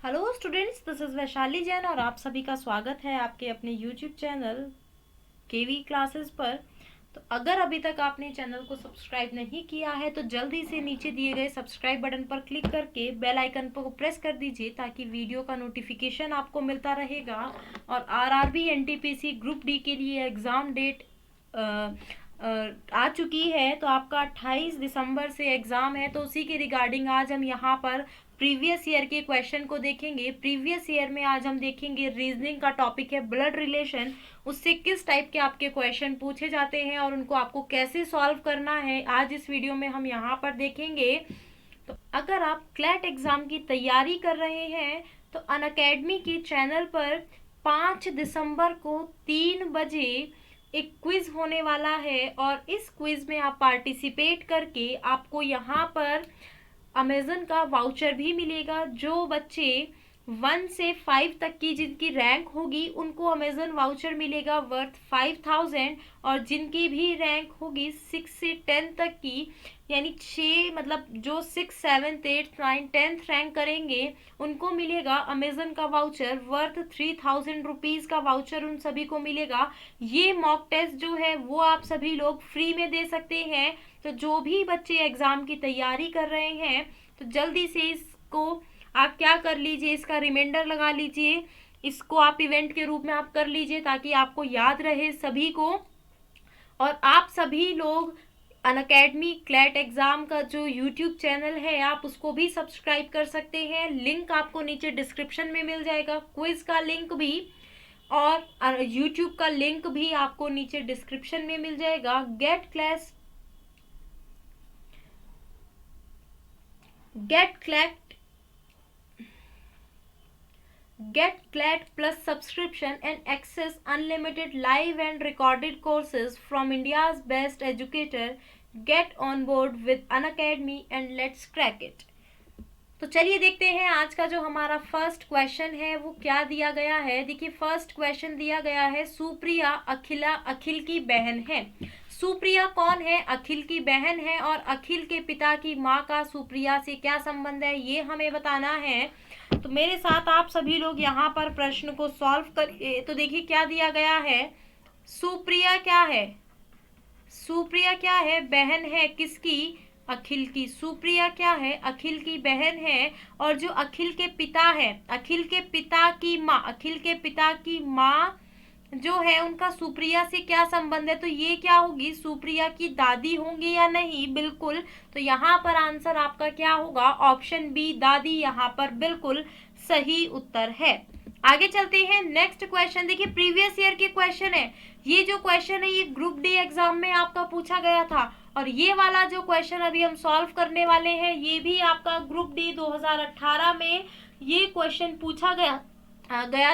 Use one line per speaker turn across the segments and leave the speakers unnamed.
Hello students, this is Vaishali Jain और आप सभी का स्वागत है आपके अपने यूट्यूब चैनल केवी क्लासेस पर। तो अगर अभी तक आपने चैनल को सब्सक्राइब नहीं किया है तो जल्दी से नीचे दिए गए सब्सक्राइब बटन पर क्लिक करके बेल आइकन को प्रेस कर दीजिए ताकि वीडियो का नोटिफिकेशन आपको मिलता रहेगा। और आरआरबी एनटीपीसी ग्रुप डी के लिए एग्ज़ाम डेट आ चुकी है, तो आपका 28 दिसंबर से एग्ज़ाम है। तो उसी के रिगार्डिंग आज हम यहाँ पर प्रीवियस ईयर के क्वेश्चन को देखेंगे। प्रीवियस ईयर में आज हम देखेंगे रीजनिंग का टॉपिक है ब्लड रिलेशन, उससे किस टाइप के आपके क्वेश्चन पूछे जाते हैं और उनको आपको कैसे सॉल्व करना है, आज इस वीडियो में हम यहाँ पर देखेंगे। तो अगर आप क्लैट एग्ज़ाम की तैयारी कर रहे हैं तो अनअकैडमी के चैनल पर 5 दिसंबर को 3 बजे एक क्विज होने वाला है और इस क्विज में आप पार्टिसिपेट करके आपको यहाँ पर अमेजन का वाउचर भी मिलेगा। जो बच्चे 1 से 5 तक की जिनकी रैंक होगी उनको अमेजन वाउचर मिलेगा वर्थ 5000, और जिनकी भी रैंक होगी 6 से 10 तक की, यानी 6 मतलब जो 6, 7, 8, 9, 10th रैंक करेंगे उनको मिलेगा अमेजन का वाउचर वर्थ 3000 रुपीज़ का वाउचर उन सभी को मिलेगा। ये मॉक टेस्ट जो है वो आप सभी लोग फ्री में दे सकते हैं। तो जो भी बच्चे एग्ज़ाम की तैयारी कर रहे हैं तो जल्दी से इसको आप क्या कर लीजिए, इसका रिमाइंडर लगा लीजिए, इसको आप इवेंट के रूप में आप कर लीजिए ताकि आपको याद रहे सभी को। और आप सभी लोग अनअकैडमी क्लैट एग्ज़ाम का जो यूट्यूब चैनल है आप उसको भी सब्सक्राइब कर सकते हैं। लिंक आपको नीचे डिस्क्रिप्शन में मिल जाएगा, क्विज का लिंक भी और यूट्यूब का लिंक भी आपको नीचे डिस्क्रिप्शन में मिल जाएगा। Get CLAT plus subscription and access unlimited live and recorded courses from India's best educator. Get on board with Unacademy and let's crack it. तो चलिए देखते हैं आज का जो हमारा फर्स्ट क्वेश्चन है वो क्या दिया गया है। देखिए फर्स्ट क्वेश्चन दिया गया है, सुप्रिया अखिल की बहन है। सुप्रिया कौन है? अखिल की बहन है। और अखिल के पिता की माँ का सुप्रिया से क्या संबंध है ये हमें बताना है। तो मेरे साथ आप सभी लोग यहाँ पर प्रश्न को सॉल्व करिए। तो देखिए क्या दिया गया है, सुप्रिया क्या है? सुप्रिया क्या है? बहन है किसकी? अखिल की। सुप्रिया क्या है? अखिल की बहन है। और जो अखिल के पिता है, अखिल के पिता की माँ, अखिल के पिता की माँ जो है उनका सुप्रिया से क्या संबंध है? तो ये क्या होगी, सुप्रिया की दादी होंगी या नहीं? बिल्कुल। तो यहाँ पर आंसर आपका क्या होगा? ऑप्शन बी दादी यहाँ पर बिल्कुल सही उत्तर है। आगे चलते हैं नेक्स्ट क्वेश्चन। देखिए प्रीवियस ईयर के क्वेश्चन है, ये जो क्वेश्चन है ये ग्रुप डी एग्जाम में आपका पूछा गया था। और ये वाला जो क्वेश्चन अभी हम सॉल्व करने वाले हैं ये भी आपका ग्रुप डी 2018 में ये क्वेश्चन पूछा गया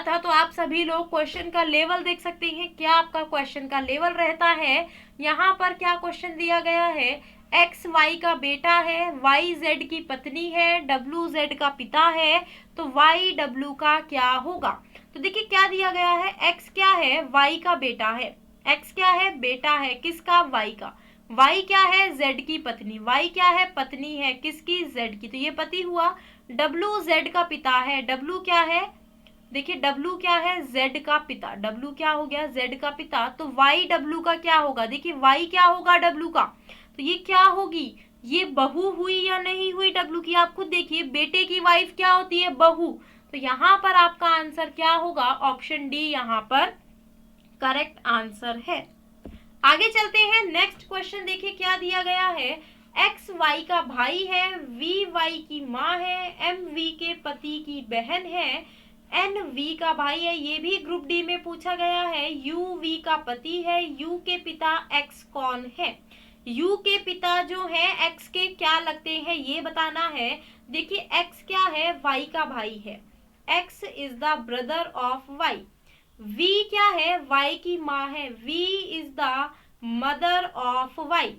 था। तो आप सभी लोग क्वेश्चन का लेवल देख सकते हैं, क्या आपका क्वेश्चन का लेवल रहता है। यहाँ पर क्या क्वेश्चन दिया गया है, एक्स वाई का बेटा है, वाई जेड की पत्नी है, डब्ल्यू जेड का पिता है, तो वाई डब्ल्यू का क्या होगा। तो देखिए क्या दिया गया है, एक्स क्या है? वाई का बेटा है। एक्स क्या है? बेटा है किसका? वाई का। वाई क्या है? जेड की पत्नी। वाई क्या है? पत्नी है किसकी? जेड की। तो ये पति हुआ। डब्ल्यू जेड का पिता है। डब्ल्यू क्या है? देखिए डब्ल्यू क्या है? जेड का पिता। डब्ल्यू क्या हो गया? जेड का पिता। तो वाई डब्ल्यू का क्या होगा? देखिए वाई क्या होगा डब्ल्यू का? तो ये क्या होगी? ये बहू हुई या नहीं हुई डब्ल्यू की? आप खुद देखिए, बेटे की वाइफ क्या होती है? बहू। तो यहाँ पर आपका आंसर क्या होगा? ऑप्शन डी यहाँ पर करेक्ट आंसर है। आगे चलते हैं नेक्स्ट क्वेश्चन। देखिए क्या दिया गया है, एक्स वाई का भाई है, वी वाई की माँ है, एम वी के पति की बहन है, एन वी का भाई है, ये भी ग्रुप डी में पूछा गया है, यू वी का पति है, यू के पिता एक्स कौन है। यू के पिता जो है एक्स के क्या लगते हैं ये बताना है। देखिए एक्स क्या है? वाई का भाई है। X is the brother of Y. V क्या है? वाई की माँ है। V is the mother of Y.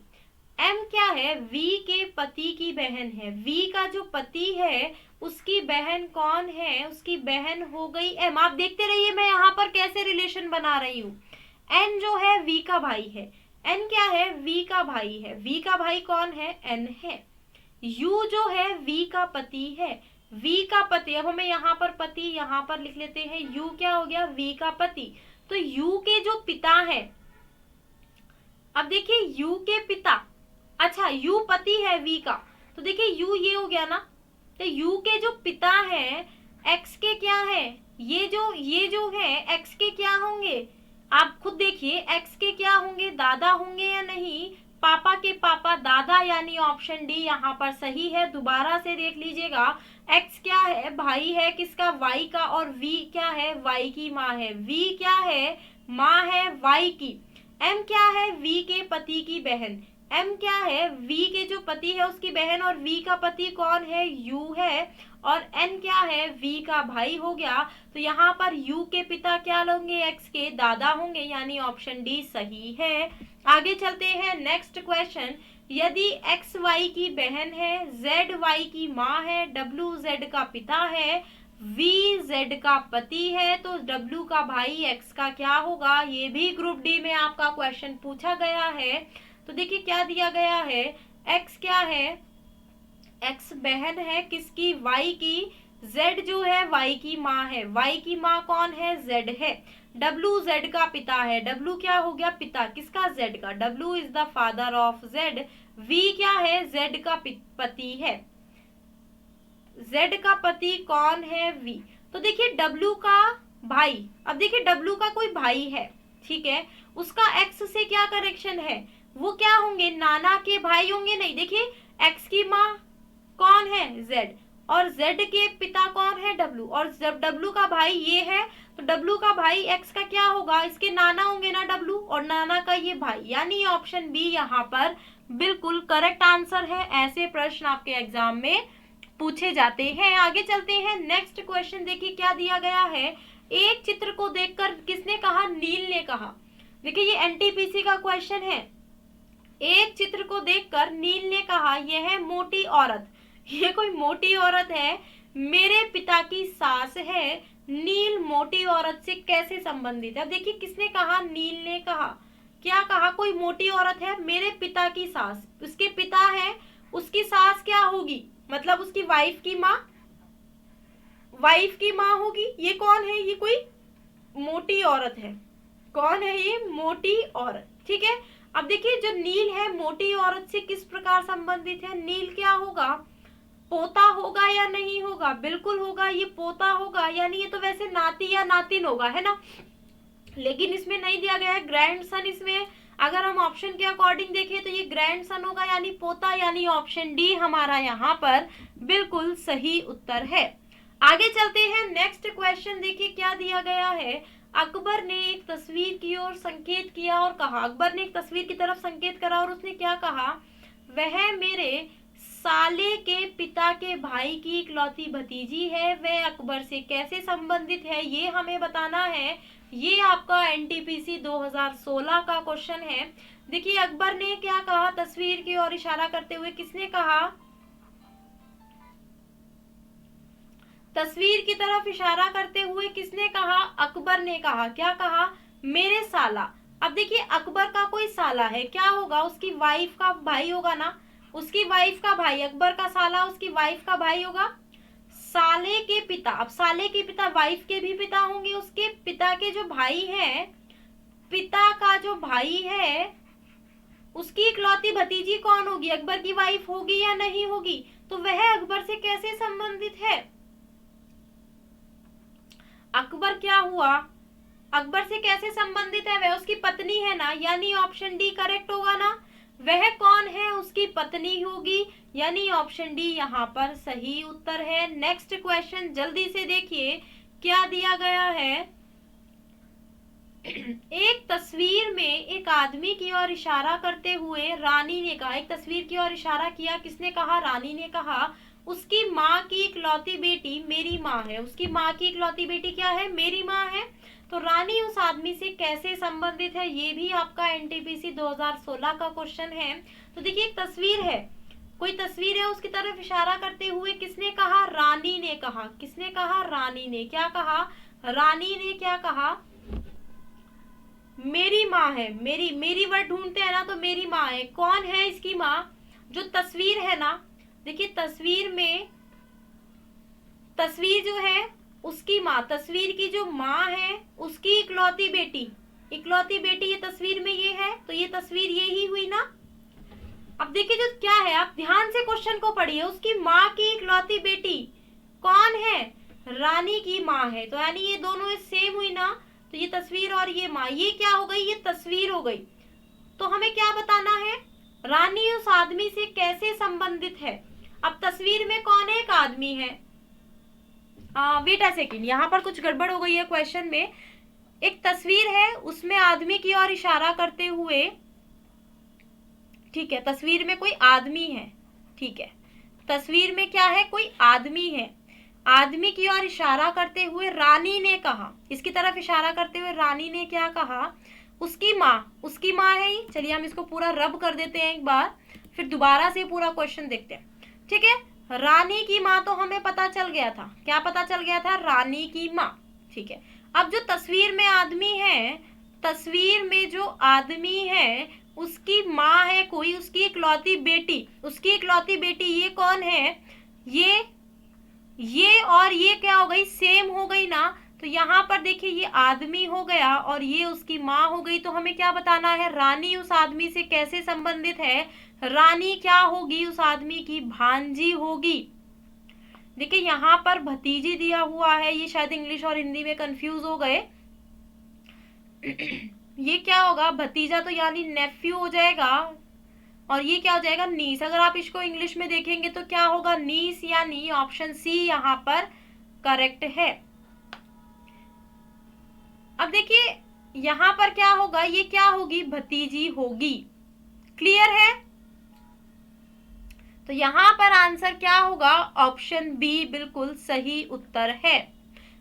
M क्या है? वी के पति की बहन है। वी का जो पति है उसकी बहन कौन है? उसकी बहन हो गई एम। आप देखते रहिए मैं यहाँ पर कैसे रिलेशन बना रही हूँ। एन जो है वी का भाई है। एन क्या है? वी का भाई है। वी का भाई कौन है? एन है। यू जो है वी का पति है। वी का पति, अब हमें यहाँ पर पति यहाँ पर लिख लेते हैं, यू क्या हो गया, वी का पति। तो यू के जो पिता है, अब देखिए यू के पिता, अच्छा यू पति है वी का, तो देखिए यू ये हो गया ना, तो यू के जो पिता है एक्स के क्या है, ये जो है एक्स के क्या होंगे, आप खुद देखिए एक्स के क्या होंगे, दादा होंगे या नहीं, पापा के पापा दादा, यानी ऑप्शन डी यहाँ पर सही है। दोबारा से देख लीजिएगा, एक्स क्या है, भाई है किसका, वाई का, और वी क्या है, वाई की माँ है, वी क्या है, माँ है वाई की, एम क्या है, वी के पति की बहन, एम क्या है, वी के जो पति है उसकी बहन, और वी का पति कौन है, यू है, और एन क्या है, वी का भाई हो गया। तो यहाँ पर यू के पिता क्या होंगे, एक्स के दादा होंगे, यानी ऑप्शन डी सही है। आगे चलते हैं, नेक्स्ट क्वेश्चन, यदि एक्स वाई की बहन है, जेड वाई की माँ है, डब्ल्यू जेड का पिता है, वी जेड का पति है, तो डब्ल्यू का भाई एक्स का क्या होगा, ये भी ग्रुप डी में आपका क्वेश्चन पूछा गया है। तो देखिए क्या दिया गया है, एक्स क्या है, एक्स बहन है किसकी, वाई की, जेड जो है वाई की माँ है, वाई की माँ कौन है, जेड है, डब्ल्यू जेड का पिता है, डब्ल्यू क्या हो गया, पिता किसका, जेड का, W is the father of Z, V क्या है, जेड का पति है, जेड का पति कौन है, वी। तो देखिए डब्ल्यू का भाई, अब देखिए डब्ल्यू का कोई भाई है, ठीक है, उसका एक्स से क्या कनेक्शन है, वो क्या होंगे, नाना के भाई होंगे, नहीं, देखिए एक्स की माँ कौन है, जेड, और जेड के पिता कौन है, डब्ल्यू, और जब डब्ल्यू का भाई ये है तो डब्ल्यू का भाई एक्स का क्या होगा, इसके नाना होंगे ना डब्ल्यू, और नाना का ये भाई, यानी ऑप्शन बी यहाँ पर बिल्कुल करेक्ट आंसर है। ऐसे प्रश्न आपके एग्जाम में पूछे जाते हैं। आगे चलते हैं, नेक्स्ट क्वेश्चन देखिए क्या दिया गया है, एक चित्र को देखकर किसने कहा, नील ने कहा। देखिए ये एनटीपीसी का क्वेश्चन है, एक चित्र को देखकर नील ने कहा, यह मोटी औरत, ये कोई मोटी औरत है, मेरे पिता की सास है, नील मोटी औरत से कैसे संबंधित है। देखिए किसने कहा, नील ने कहा, क्या कहा, कोई मोटी औरत है, मेरे पिता की सास, उसके पिता है, उसकी सास क्या होगी, मतलब उसकी वाइफ की माँ, वाइफ की माँ होगी, ये कौन है, ये कोई मोटी औरत है, कौन है ये, मोटी औरत, ठीक है। अब देखिए जो नील है मोटी औरत से किस प्रकार संबंधित है, नील क्या होगा, पोता होगा या नहीं होगा, बिल्कुल होगा, ये पोता होगा, यानी ये तो वैसे नाती या नातिन होगा, है ना, लेकिन इसमें नहीं दिया गया है ग्रैंड सन, इसमें अगर हम ऑप्शन के अकॉर्डिंग देखें तो ये ग्रैंड सन होगा, यानी पोता, यानी ऑप्शन डी हमारा यहाँ पर बिल्कुल सही उत्तर है। आगे चलते हैं, नेक्स्ट क्वेश्चन देखिए क्या दिया गया है, अकबर ने एक तस्वीर की ओर संकेत किया और कहा, अकबर ने एक तस्वीर की तरफ संकेत करा और उसने क्या कहा, वह मेरे साले के पिता के भाई की इकलौती भतीजी है, वह अकबर से कैसे संबंधित है, ये हमें बताना है। ये आपका एनटीपीसी 2016 का क्वेश्चन है। देखिए अकबर ने क्या कहा, तस्वीर की ओर इशारा करते हुए किसने कहा, तस्वीर की तरफ इशारा करते हुए किसने कहा, अकबर ने कहा, क्या कहा, मेरे साला। अब देखिए अकबर का कोई साला है, क्या होगा, उसकी वाइफ का भाई होगा ना, उसकी वाइफ का भाई, अकबर का साला उसकी वाइफ का भाई होगा, साले के पिता, अब साले के पिता वाइफ के भी पिता होंगे, उसके पिता के जो भाई है, पिता का जो भाई है उसकी इकलौती भतीजी कौन होगी, अकबर की वाइफ होगी या नहीं होगी, तो वह अकबर से कैसे संबंधित है, अकबर क्या हुआ, अकबर से कैसे संबंधित है, वह उसकी पत्नी है ना, यानी ऑप्शन डी करेक्ट होगा ना, वह कौन है, उसकी पत्नी होगी, यानी ऑप्शन डी यहाँ पर सही उत्तर है। नेक्स्ट क्वेश्चन जल्दी से देखिए क्या दिया गया है, एक तस्वीर में एक आदमी की ओर इशारा करते हुए रानी ने कहा, एक तस्वीर की ओर इशारा किया, किसने कहा, रानी ने कहा, उसकी माँ की इकलौती बेटी मेरी माँ है, उसकी माँ की इकलौती बेटी क्या है, मेरी माँ है, तो रानी उस आदमी से कैसे संबंधित है, ये भी आपका एनटीपीसी 2016 का क्वेश्चन है। तो देखिए एक तस्वीर है, कोई तस्वीर है, उसकी तरफ इशारा करते हुए किसने कहा, रानी ने कहा, किसने कहा, रानी ने, क्या कहा, रानी ने क्या कहा, मेरी माँ है, मेरी, मेरी वर्ड ढूंढते हैं ना, तो मेरी माँ है, कौन है इसकी माँ, जो तस्वीर है ना, देखिए तस्वीर में तस्वीर जो है उसकी माँ, तस्वीर की जो माँ है उसकी इकलौती बेटी, इकलौती बेटी ये तस्वीर में ये है, तो ये तस्वीर ये ही हुई ना। अब देखिए जो क्या है, आप ध्यान से क्वेश्चन को पढ़िए, उसकी माँ की इकलौती बेटी कौन है, रानी की माँ है, तो यानी ये दोनों सेम हुई ना, तो ये तस्वीर और ये माँ, ये क्या हो गई, ये तस्वीर हो गई। तो हमें क्या बताना है, रानी उस आदमी से कैसे संबंधित है। अब तस्वीर में कौन एक आदमी है, वेट अ सेकेंड, यहाँ पर कुछ गड़बड़ हो गई है क्वेश्चन में। एक तस्वीर है उसमें आदमी की ओर इशारा करते हुए, ठीक है, तस्वीर में कोई आदमी है, ठीक है, तस्वीर में क्या है, कोई आदमी है, आदमी की ओर इशारा करते हुए रानी ने कहा, इसकी तरफ इशारा करते हुए रानी ने क्या कहा, उसकी माँ, उसकी माँ है ये। चलिए हम इसको पूरा रब कर देते हैं एक बार, फिर दोबारा से पूरा क्वेश्चन देखते हैं, ठीक है। रानी की माँ तो हमें पता चल गया था, क्या पता चल गया था, रानी की माँ, ठीक है। अब जो तस्वीर में आदमी है, तस्वीर में जो आदमी है उसकी माँ है कोई, उसकी इकलौती बेटी, उसकी इकलौती बेटी ये कौन है, ये और ये क्या हो गई, सेम हो गई ना। तो यहाँ पर देखिए ये आदमी हो गया और ये उसकी माँ हो गई, तो हमें क्या बताना है, रानी उस आदमी से कैसे संबंधित है, रानी क्या होगी, उस आदमी की भांजी होगी। देखिए यहाँ पर भतीजी दिया हुआ है, ये शायद इंग्लिश और हिंदी में कंफ्यूज हो गए। ये क्या होगा, भतीजा तो यानी नेफ्यू हो जाएगा, और ये क्या हो जाएगा, नीस। अगर आप इसको इंग्लिश में देखेंगे तो क्या होगा, नीस, यानी ऑप्शन सी यहाँ पर करेक्ट है। अब देखिए यहाँ पर क्या होगा, ये क्या होगी, भतीजी होगी, क्लियर है। तो यहाँ पर आंसर क्या होगा, ऑप्शन बी बिल्कुल सही उत्तर है।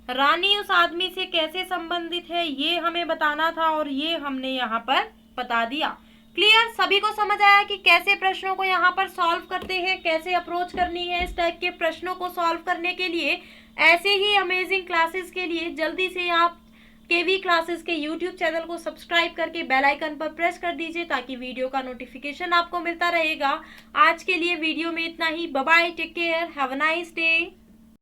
रानी उस आदमी से कैसे संबंधित है ये हमें बताना था, और ये हमने यहाँ पर बता दिया। क्लियर, सभी को समझ आया कि कैसे प्रश्नों को यहाँ पर सॉल्व करते हैं, कैसे अप्रोच करनी है इस टाइप के प्रश्नों को सॉल्व करने के लिए। ऐसे ही अमेजिंग क्लासेस के लिए जल्दी से आप केवी क्लासेस के यूट्यूब चैनल को सब्सक्राइब करके बेल आइकन पर प्रेस कर दीजिए, ताकि वीडियो का नोटिफिकेशन आपको मिलता रहेगा। आज के लिए वीडियो में इतना ही, bye bye, take care, have a nice day.